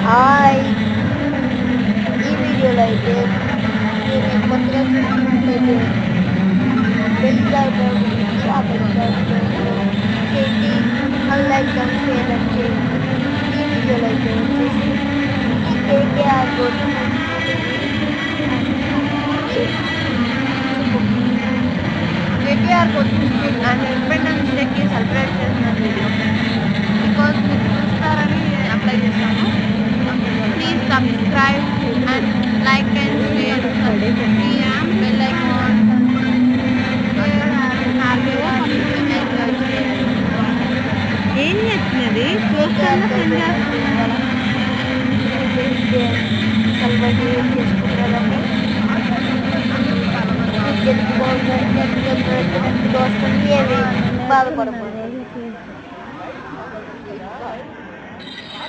Hi! ఈ వీడియోలో అయితే మీరు కొత్తగా చూస్తున్నట్లయితే బెల్ బటన్ గురించి ఆ బెల్ బటన్ చేయండి, లైక్ అండ్ షేర్ అని చేయండి. ఈ వీడియోలో అయితే వచ్చేసి ఈ KKR road KKR coaching school and independence డేకి సెలబ్రేట్ చేసిన వీడియో బికాజ్ మీరు చూస్తారని అప్లై చేశాను. Please subscribe and like and share bell icon ఏం చేస్తున్నది చూస్తాను సెలబ్రేట్ చేసుకుంటారండి. వస్తుంది ఏవి బాధపడకూడదు.